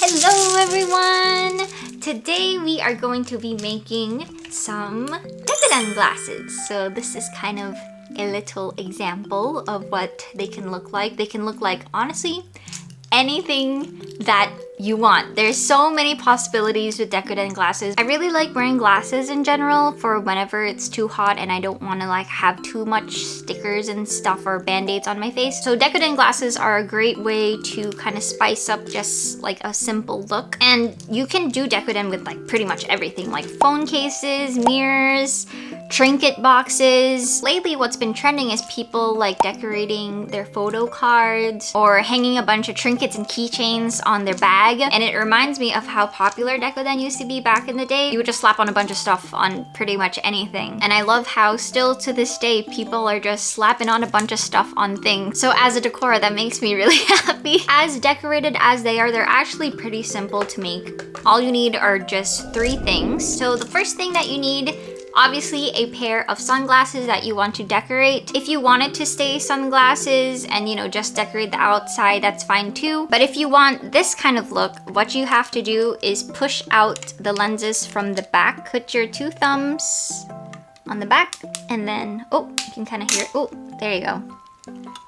Hello everyone! Today we are going to be making some Decoden glasses. So this is kind of a little example of what they can look like. They can look like, honestly, anything that you want. There's so many possibilities with Decoden glasses. I really like wearing glasses in general for whenever it's too hot and I don't want to like have too much stickers and stuff or band-aids on my face. So Decoden glasses are a great way to kind of spice up just like a simple look. And you can do Decoden with like pretty much everything, like phone cases, mirrors, trinket boxes. Lately what's been trending is people like decorating their photo cards or hanging a bunch of trinkets and keychains on their bag. And it reminds me of how popular Decoden used to be back in the day. You would just slap on a bunch of stuff on pretty much anything. And I love how still to this day people are just slapping on a bunch of stuff on things. So as a DECORA, that makes me really happy. As decorated as they are, they're actually pretty simple to make. All you need are just 3 things. So the first thing that you need, obviously a pair of sunglasses that you want to decorate. If you want it to stay sunglasses and just decorate the outside, that's fine too. But if you want this kind of look, what you have to do is push out the lenses from the back. Put your 2 thumbs on the back and then, oh, you can kind of hear it. Oh, there you go.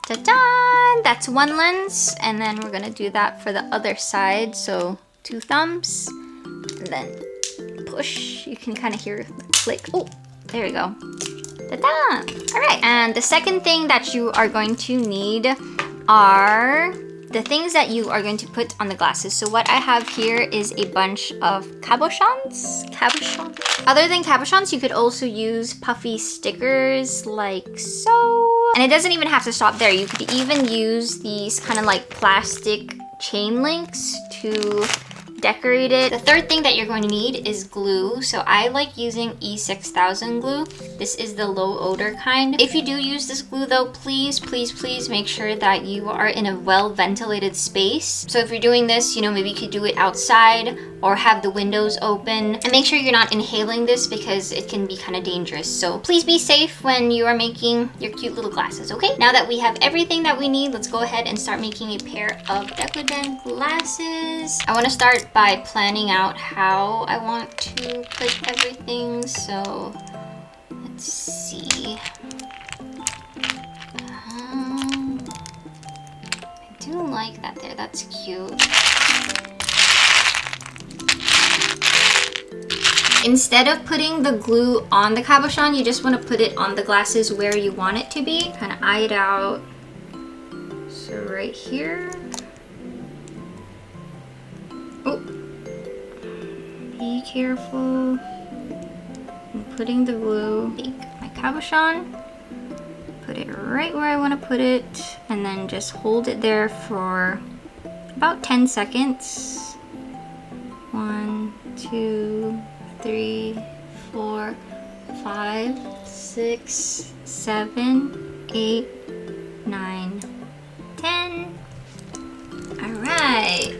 Ta-da! That's 1 lens. And then we're gonna do that for the other side. So 2 thumbs and then push. You can kind of hear the click. Oh, there we go. Ta-da! All right, and the second thing that you are going to need are the things that you are going to put on the glasses. So what I have here is a bunch of cabochons. Other than cabochons, you could also use puffy stickers like so. And it doesn't even have to stop there. You could even use these kind of like plastic chain links to decorate it. The third thing that you're going to need is glue. So I like using E6000 glue. This is the low odor kind. If you do use this glue though, please make sure that you are in a well ventilated space. So if you're doing this, maybe you could do it outside or have the windows open, and make sure you're not inhaling this because it can be kind of dangerous. So please be safe when you are making your cute little glasses, okay? Now that we have everything that we need, let's go ahead and start making a pair of Decoden glasses. I want to start by planning out how I want to put everything. So let's see. I do like that there. That's cute. Instead of putting the glue on the cabochon, you just want to put it on the glasses where you want it to be. Kind of eye it out. So right here. Oh, be careful. I'm putting the glue. Take my cabochon, put it right where I want to put it, and then just hold it there for about 10 seconds. 1, 2, 3, 4, 5, 6, 7, 8, 9, 10. All right.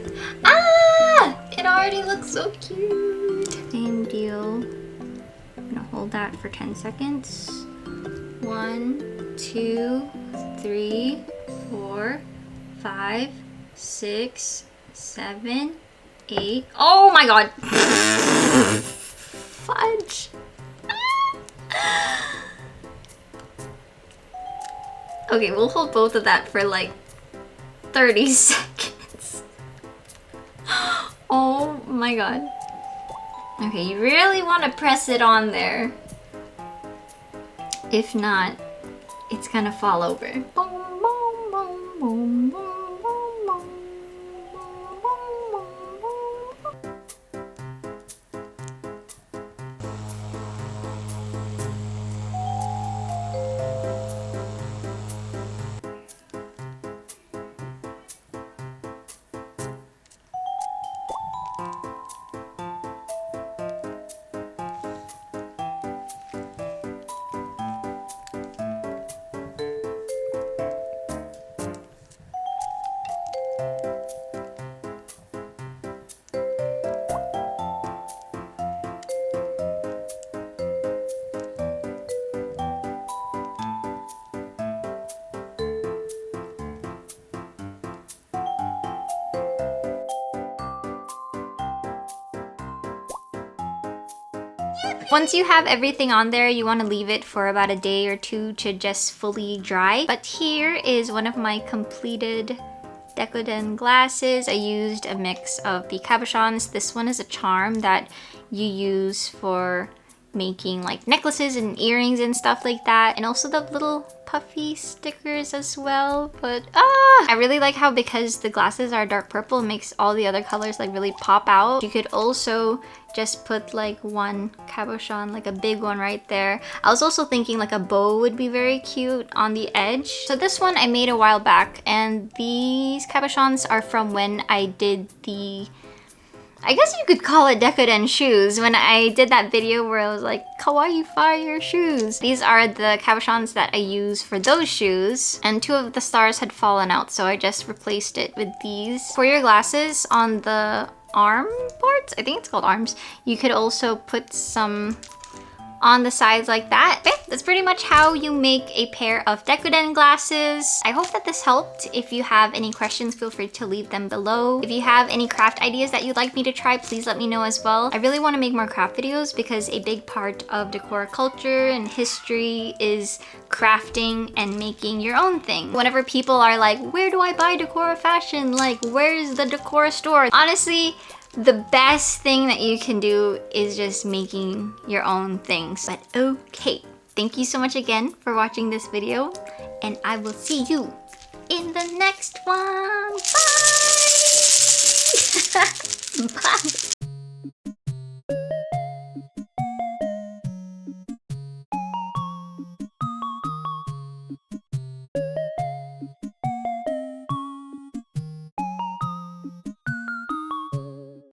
Ah! It already looks so cute. Same deal. I'm gonna hold that for 10 seconds. 1, 2, 3, 4, 5, 6, 7, 8. Oh my god! Fudge! Okay, we'll hold both of that for like 30 seconds. Oh my god. Okay, you really want to press it on there. If not, it's gonna fall over. Boom, boom, boom, boom, boom. Once you have everything on there, you want to leave it for about a day or two to just fully dry. But here is one of my completed Decoden glasses. I used a mix of the cabochons. This one is a charm that you use for making like necklaces and earrings and stuff like that, and also the little puffy stickers as well. But I really like how, because the glasses are dark purple, it makes all the other colors like really pop out. You could also just put like one cabochon, like a big one right there. I was also thinking like a bow would be very cute on the edge. So this one I made a while back, and these cabochons are from when I did the, I guess you could call it Decoden shoes, when I did that video where I was like, kawaii fire shoes. These are the cabochons that I use for those shoes, and two of the stars had fallen out, so I just replaced it with these. For your glasses, on the arm parts, I think it's called arms, you could also put some on the sides like that. Okay, that's pretty much how you make a pair of Decoden glasses. I hope that this helped. If you have any questions, feel free to leave them below. If you have any craft ideas that you'd like me to try, please let me know as well. I really want to make more craft videos because a big part of Decora culture and history is crafting and making your own thing. Whenever people are like, where do I buy Decora fashion? Like, where's the Decora store? Honestly, the best thing that you can do is just making your own things. But okay, thank you so much again for watching this video, and I will see you in the next one. Bye! Bye!